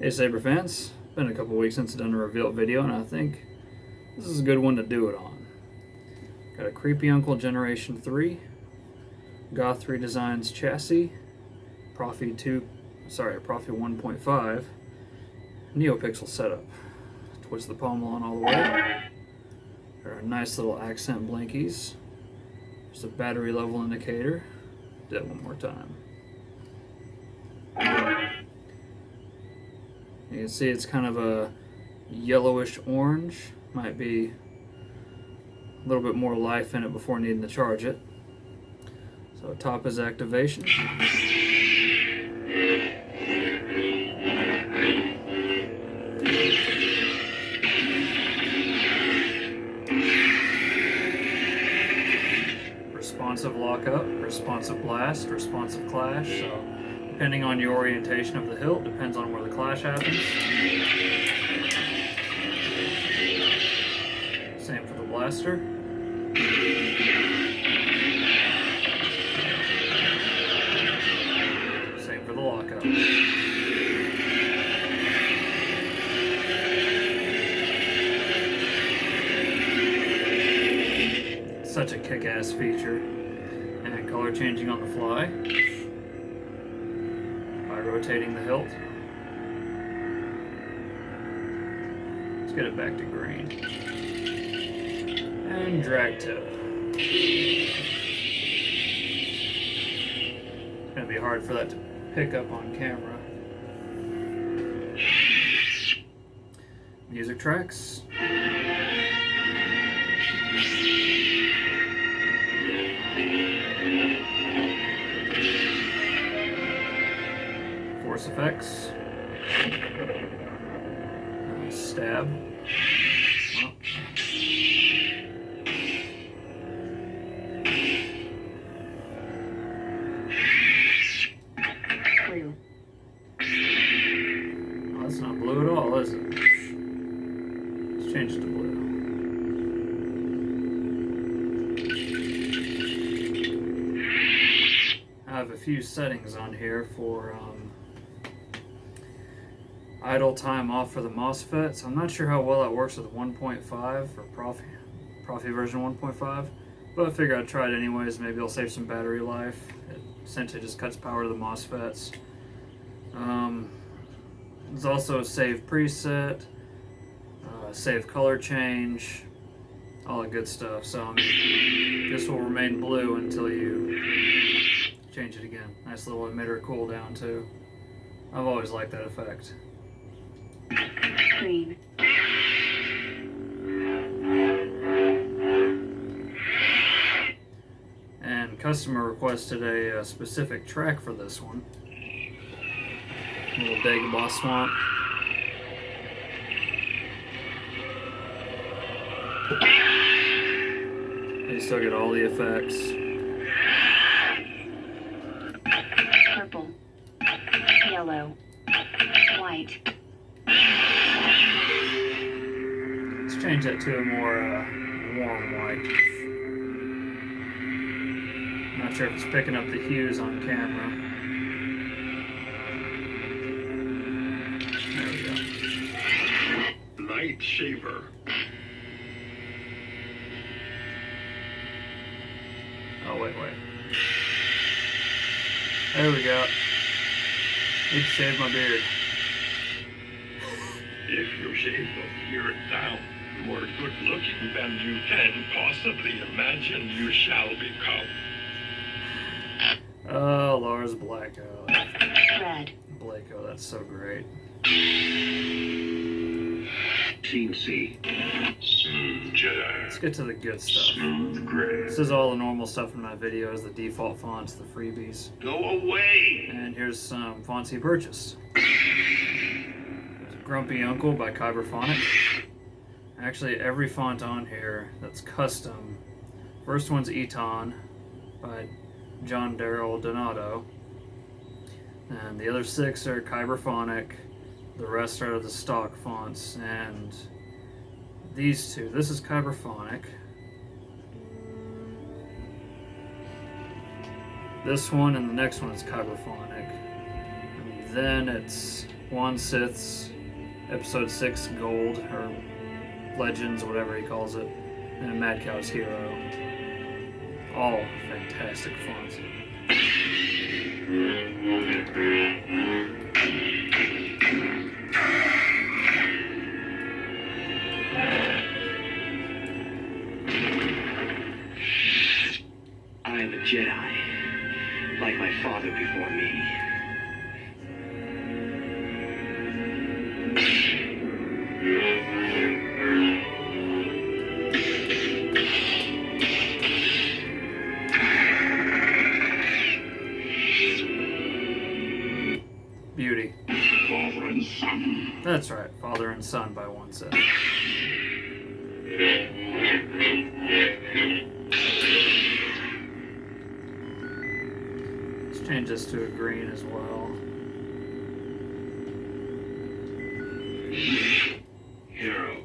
Hey Saber fans, been a couple weeks since I've done a reveal video, and I think this is a good one to do it on. Got a Creepy Uncle Generation 3, Goth 3 Designs chassis, proffie 1.5, NeoPixel setup. Twist the pommel on all the way. There are nice little accent blinkies. There's a battery level indicator. Do that one more time. You can see it's kind of a yellowish orange. Might be a little bit more life in it before needing to charge it. So top is activation. Responsive lockup, responsive blast, responsive clash. So depending on your orientation of the hilt, depends on where the clash happens. Same for the blaster. Same for the lockup. Such a kick-ass feature. And color changing on the fly by rotating the hilt. Let's get it back to green. And drag tip. It's going to be hard for that to pick up on camera. Music tracks. Force effects. Stab. Well. Blue. Well, that's not blue at all, is it? Let's change it to blue. I have a few settings on here for idle time off for the MOSFETs. I'm not sure how well that works with 1.5 or proffie version 1.5, but I figure I'd try it anyways. Maybe it'll save some battery life. It essentially just cuts power to the MOSFETs. There's also a save preset, save color change, all that good stuff. So this will remain blue until you change it again. Nice little emitter cooldown too. I've always liked that effect. Green. And customer requested a specific track for this one. A little Dagobah Swamp. You still get all the effects. Purple. Yellow. White. Let's change that to a more warm white. Not sure if it's picking up the hues on camera. There we go. Light shaver. Oh, wait. There we go. Need to shave my beard. If you shave the beard now, more good looking than you can possibly imagine you shall become. Oh, Lars Blacko. Red. Blacko, that's so great. Team C. Smooth Jedi. Let's get to the good stuff. Smooth gray. This is all the normal stuff in my videos, the default fonts, the freebies. Go away! And here's some fonts he purchased. Grumpy Uncle by Kyberphonic. Actually, every font on here that's custom. First one's Eton by John Darrell Donato. And the other 6 are Kyberphonic. The rest are the stock fonts. And these two, this is Kyberphonic. This one and the next one is Kyberphonic. And then it's Juan Sith's Episode 6 Gold, or Legends, whatever he calls it, and Mad Cow's Hero. All fantastic fonts. I am a Jedi, like my father before me. Beauty. Father and son. That's right, Father and Son by One Set. Let's change this to a green as well. Hero.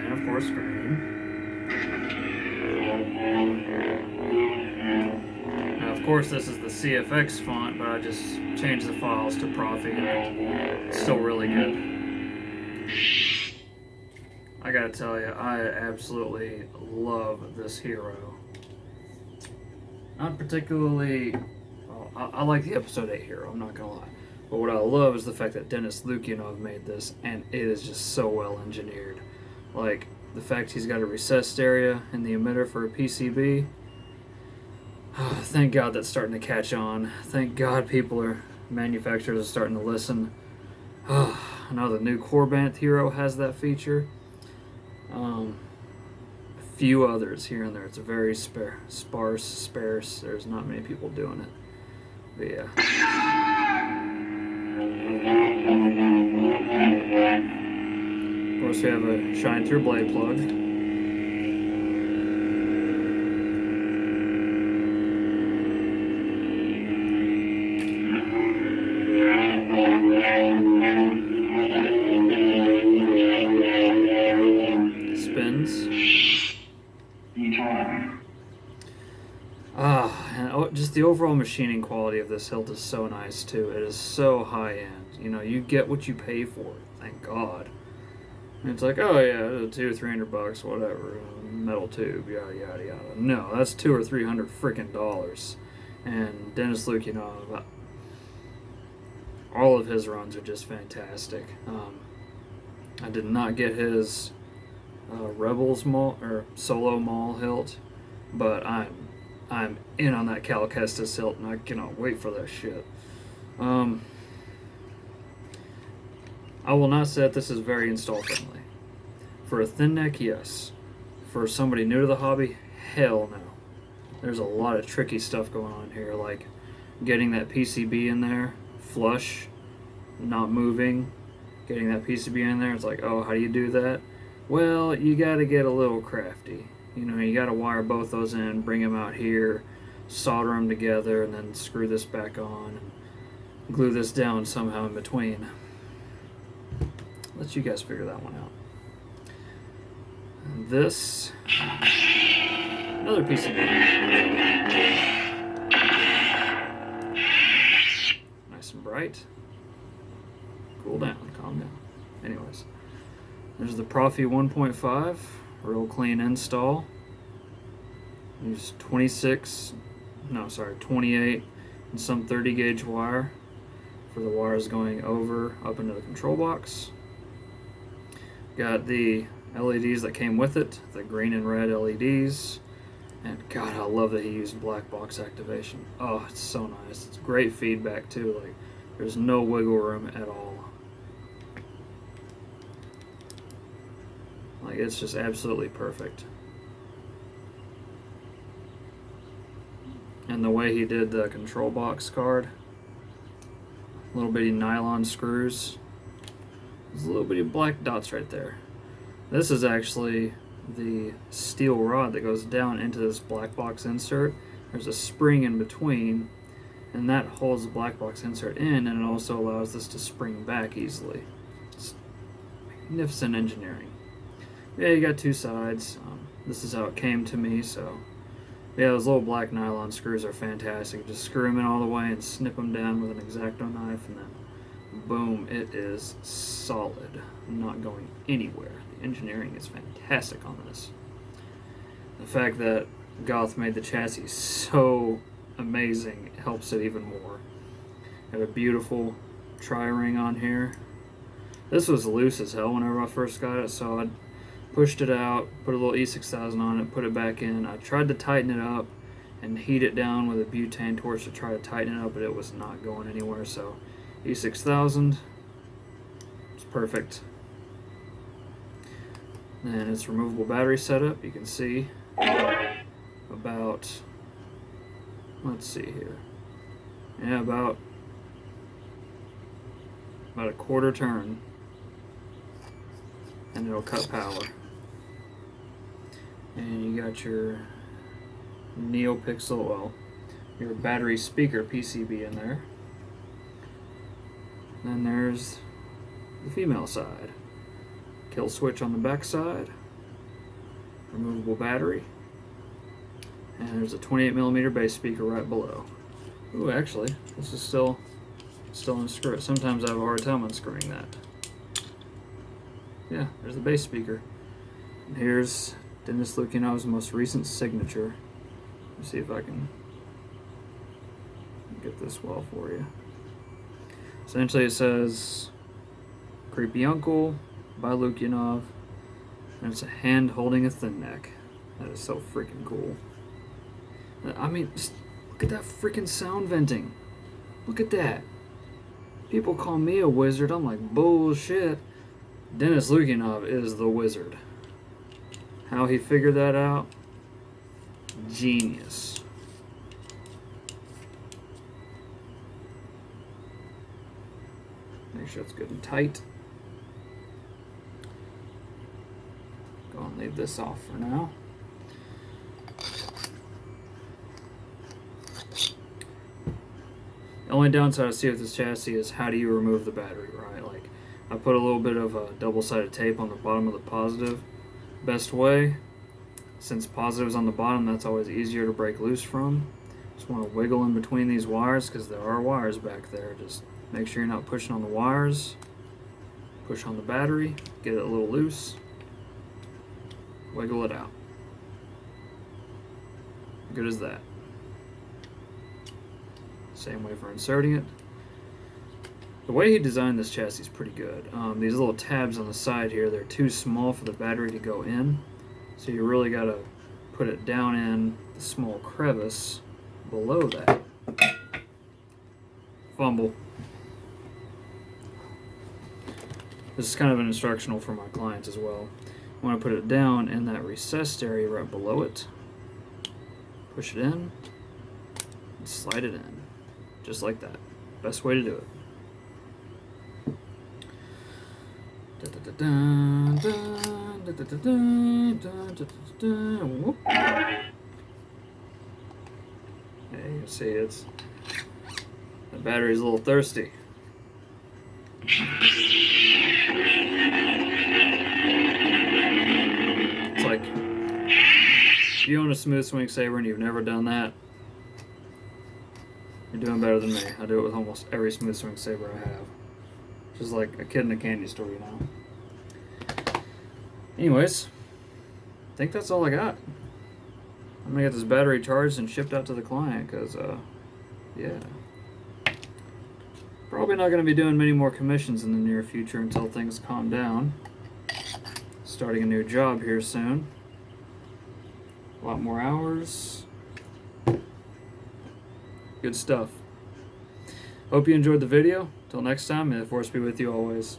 And of course, green. Now, of course, this is the CFX font, but I just changed the files to proffie, and it's still really good. I gotta tell you, I absolutely love this hero. Not particularly. Well, I like the episode 8 hero, I'm not gonna lie. But what I love is the fact that Denis Lukianov made this, and it is just so well engineered. Like, the fact he's got a recessed area in the emitter for a PCB. Oh, thank God that's starting to catch on. Thank God manufacturers are starting to listen. Oh, now the new Corbanth hero has that feature. A few others here and there. It's a very sparse. There's not many people doing it. But yeah. Of course, we have a shine through blade plug. Spins. And just the overall machining quality of this hilt is so nice too. It is so high end. You know, you get what you pay for. Thank God. And it's like, oh yeah, $200-300, whatever, metal tube, yada yada yada. No, that's $200 or $300 freaking dollars. And Denis Lukianov, all of his runs are just fantastic. I did not get his Rebels Maul or Solo Maul hilt, but I'm in on that Cal Kestis hilt, and I cannot wait for that shit. I will not say that this is very install friendly. For a thin neck, yes. For somebody new to the hobby, hell no. There's a lot of tricky stuff going on here, like getting that PCB in there, flush, not moving, getting that PCB in there. It's like, oh, how do you do that? Well, you got to get a little crafty. You know, you got to wire both those in, bring them out here, solder them together, and then screw this back on, and glue this down somehow in between. Let you guys figure that one out. And this, another PCB. Nice and bright. Cool down, calm down. Anyways, there's the Proffie 1.5, real clean install. Use 28 and some 30 gauge wire for the wires going up into the control box. Got the LEDs that came with it, the green and red LEDs. And God, I love that he used black box activation. Oh, it's so nice. It's great feedback too. Like, there's no wiggle room at all. Like, it's just absolutely perfect. And the way he did the control box card, little bitty nylon screws. There's a little bitty black dots right there. This is actually the steel rod that goes down into this black box insert. There's a spring in between, and that holds the black box insert in, and it also allows this to spring back easily. It's magnificent engineering. Yeah, you got two sides. This is how it came to me, so Yeah, those little black nylon screws are fantastic. Just screw them in all the way and snip them down with an X-Acto knife, and then boom, it is solid. Not going anywhere. The engineering is fantastic on this. The fact that Goth made the chassis so amazing helps it even more. Got a beautiful tri-ring on here. This was loose as hell whenever I first got it, so I pushed it out, put a little E6000 on it, put it back in. I tried to tighten it up and heat it down with a butane torch to try to tighten it up, but it was not going anywhere, so E6000 is perfect. And its removable battery setup, you can see about, let's see here, yeah, about a quarter turn, and it'll cut power. And you got your NeoPixel, well, your battery speaker PCB in there. Then there's the female side. Kill switch on the back side. Removable battery. And there's a 28mm bass speaker right below. Ooh, actually, this is still unscrewed. Sometimes I have a hard time unscrewing that. Yeah, there's the bass speaker. And here's Denis Lukianov's most recent signature. Let's see if I can get this well for you. Essentially it says Creepy Uncle by Lukianov, and it's a hand holding a thin neck. That is so freaking cool. I mean, just look at that freaking sound venting. Look at that. People call me a wizard. I'm like, bullshit. Denis Lukianov is the wizard. How he figured that out? Genius. Make sure it's good and tight. Go and leave this off for now. The only downside I see with this chassis is how do you remove the battery, right? Like, I put a little bit of double-sided tape on the bottom of the positive. Best way, since positive's on the bottom, that's always easier to break loose from. Just want to wiggle in between these wires because there are wires back there. Just make sure you're not pushing on the wires. Push on the battery, get it a little loose, wiggle it out. Good as that. Same way for inserting it. The way he designed this chassis is pretty good. These little tabs on the side here, they're too small for the battery to go in. So you really got to put it down in the small crevice below that. Fumble. This is kind of an instructional for my clients as well. I want to put it down in that recessed area right below it. Push it in and slide it in. Just like that. Best way to do it. Whoop. Yeah, you can see the battery's a little thirsty. It's like, if you own a smooth swing saber and you've never done that, you're doing better than me. I do it with almost every smooth swing saber I have. Just like a kid in a candy store, you know. Anyways, I think that's all I got. I'm gonna get this battery charged and shipped out to the client because, yeah. Probably not gonna be doing many more commissions in the near future until things calm down. Starting a new job here soon. A lot more hours. Good stuff. Hope you enjoyed the video. Till next time, may the force be with you always.